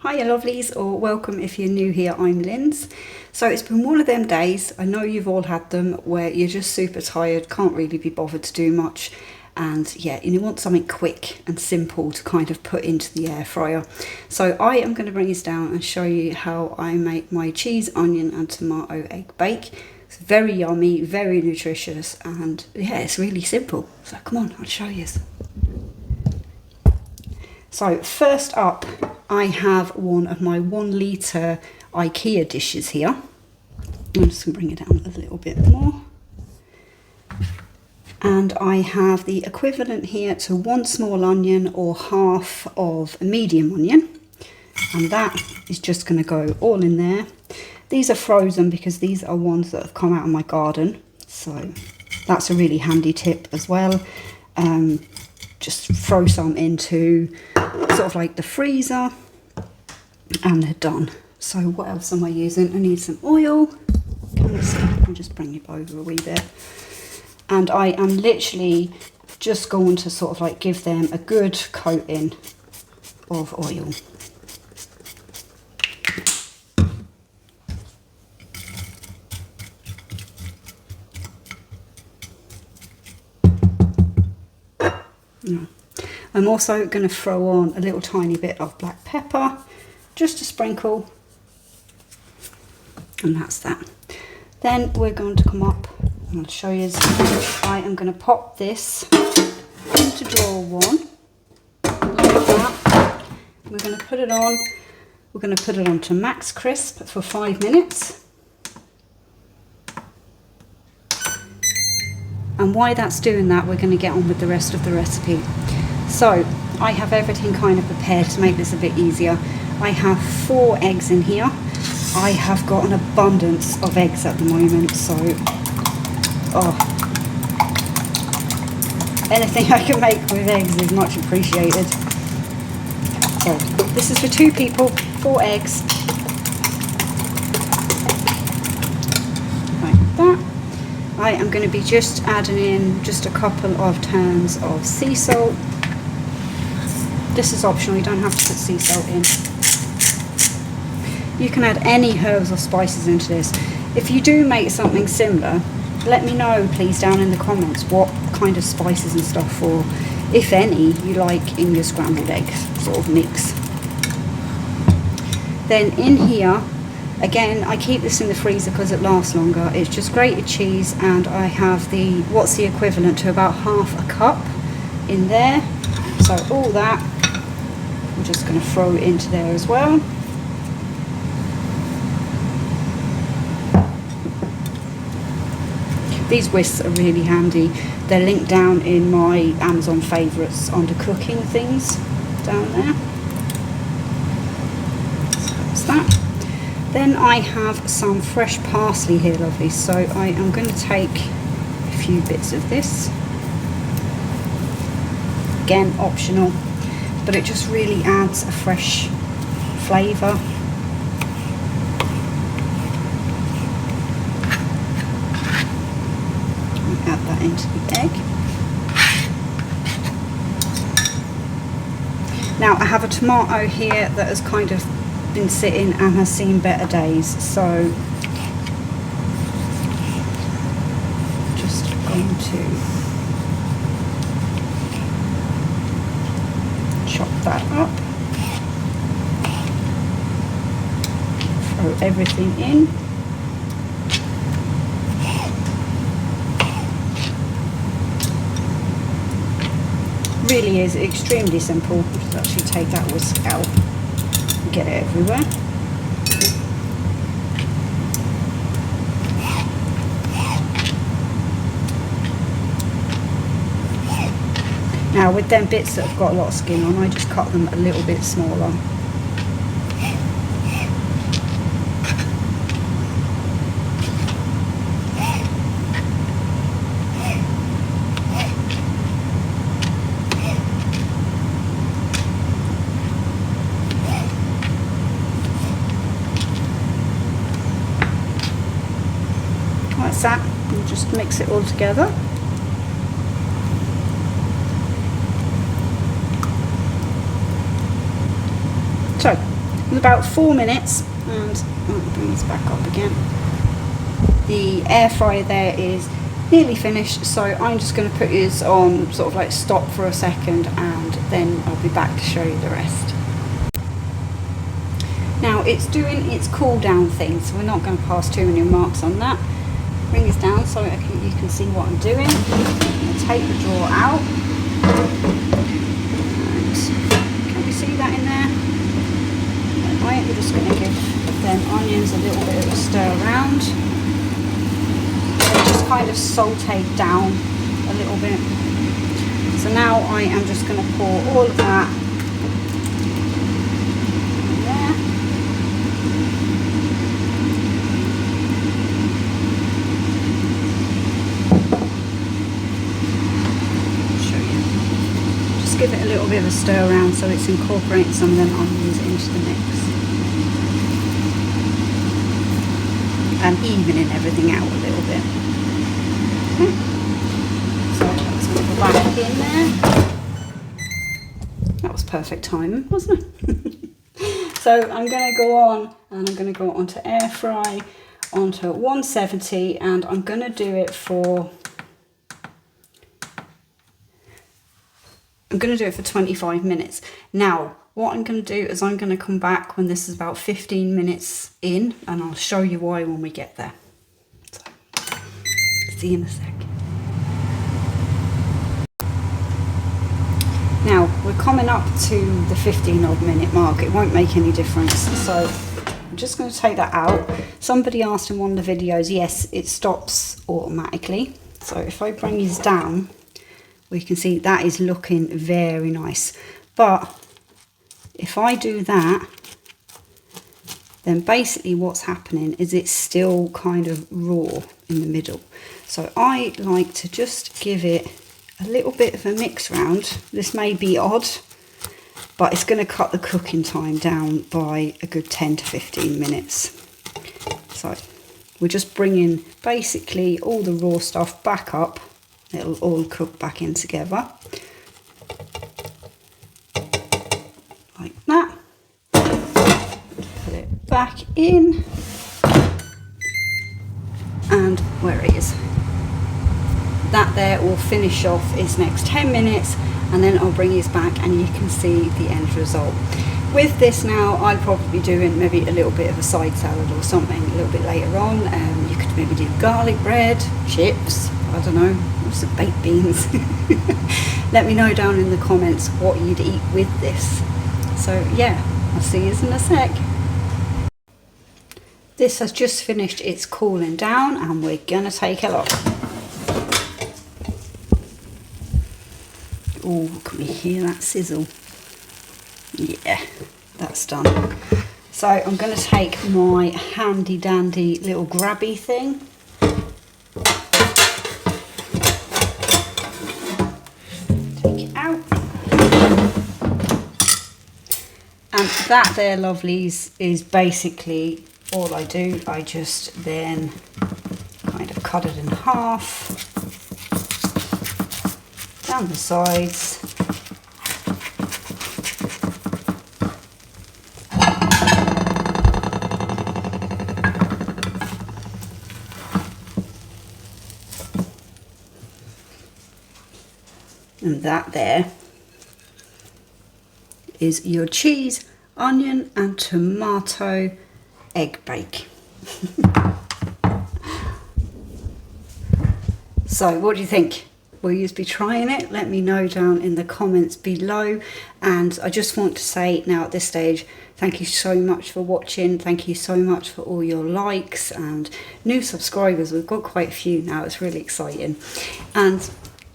Hiya lovelies, or welcome if you're new here, I'm Linz. So it's been one of them days, I know you've all had them, where you're just super tired, can't really be bothered to do much, and yeah, you want something quick and simple to kind of put into the air fryer. So I am going to bring this down and show you how I make my cheese, onion and tomato egg bake. It's very yummy, very nutritious, and yeah, it's really simple. So come on, I'll show you. So first up, I have one of my 1 litre IKEA dishes here. I'm just going to bring it down a little bit more. And I have the equivalent here to 1 small onion or half of a medium onion. And that is just going to go all in there. These are frozen because these are ones that have come out of my garden. So that's a really handy tip as well. Just throw some into sort of like the freezer and they're done. So what else am I using? I need some oil. I'll just bring it over a wee bit. And I am literally just going to sort of like give them a good coating of oil. I'm also going to throw on a little tiny bit of black pepper, just a sprinkle, and that's that. Then we're going to come up, and I'll show you, I am going to pop this into drawer 1, like that. We're going to put it on, we're going to put it on to max crisp for 5 minutes. And while that's doing that, we're going to get on with the rest of the recipe. So I have everything kind of prepared to make this a bit easier. I have 4 eggs in here. I have got an abundance of eggs at the moment, so anything I can make with eggs is much appreciated. So this is for 2 people, 4 eggs. Like that. I am going to be just adding in just a couple of tins of sea salt. This is optional, you don't have to put sea salt in. You can add any herbs or spices into this. If you do make something similar, let me know please down in the comments what kind of spices and stuff, or if any, you like in your scrambled eggs sort of mix. Then in here, again, I keep this in the freezer because it lasts longer. It's just grated cheese, and I have what's the equivalent to about half a cup in there. So all that, I'm just going to throw it into there as well. These whisks are really handy. They're linked down in my Amazon favourites under cooking things down there. So that's that. Then I have some fresh parsley here, lovely. So I am going to take a few bits of this. Again, optional, but it just really adds a fresh flavour. Add that into the egg. Now I have a tomato here that has kind of been sitting and has seen better days, so just going to chop that up, throw everything in. Really is extremely simple. Just actually take that whisk out and get it everywhere. Now with them bits that have got a lot of skin on, I just cut them a little bit smaller. Like that, and just mix it all together. So in about 4 minutes, and I'll bring this back up again. The air fryer there is nearly finished, so I'm just going to put this on sort of like stop for a second, and then I'll be back to show you the rest. Now it's doing its cool down thing, so we're not going to pass too many marks on that. Bring this down so you can see what I'm doing. I'm going to take the drawer out. And can you see that in there? Right, we're just going to give them onions a little bit of a stir around. They're just kind of sauteed down a little bit. So now I am just going to pour all of that in there. I'll show you. Just give it a little bit of a stir around so it's incorporating some of them onions into the mix. And evening everything out a little bit. Okay. So that's going to go back in there. That was perfect timing, wasn't it? So I'm going to go on, and I'm going to go onto air fry, onto 170, and I'm going to do it for 25 minutes. Now, what I'm going to do is I'm going to come back when this is about 15 minutes in, and I'll show you why when we get there. So, see you in a sec. Now, we're coming up to the 15 odd minute mark. It won't make any difference. So I'm just going to take that out. Somebody asked in one of the videos, yes, it stops automatically. So if I bring these down, we can see that is looking very nice. But if I do that, then basically what's happening is it's still kind of raw in the middle. So I like to just give it a little bit of a mix round. This may be odd, but it's going to cut the cooking time down by a good 10 to 15 minutes. So we're just bringing basically all the raw stuff back up. It'll all cook back in together. Like that. Put it back in. And where it is. That there will finish off its next 10 minutes, and then I'll bring this back and you can see the end result. With this now, I'll probably be doing maybe a little bit of a side salad or something a little bit later on. You could maybe do garlic bread, chips, I don't know, some baked beans. Let me know down in the comments what you'd eat with this. So yeah, I'll see you in a sec. This has just finished its cooling down, and we're gonna take a look. Oh, can we hear that sizzle? Yeah, that's done. So I'm going to take my handy dandy little grabby thing. Take it out. And that there, lovelies, is basically all I do. I just then kind of cut it in half. Down the sides. And that there is your cheese, onion and tomato egg bake. So what do you think? Will you be trying it? Let me know down in the comments below. And I just want to say now at this stage, thank you so much for watching. Thank you so much for all your likes and new subscribers. We've got quite a few now. It's really exciting. And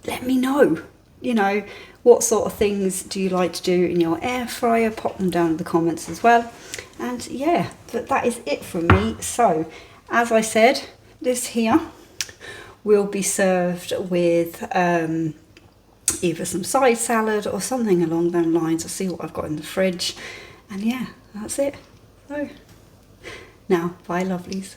let me know, you know, what sort of things do you like to do in your air fryer? Pop them down in the comments as well. And yeah, but that is it from me. So as I said, this here will be served with either some side salad or something along those lines. I'll see what I've got in the fridge. And yeah, that's it. So now, bye lovelies.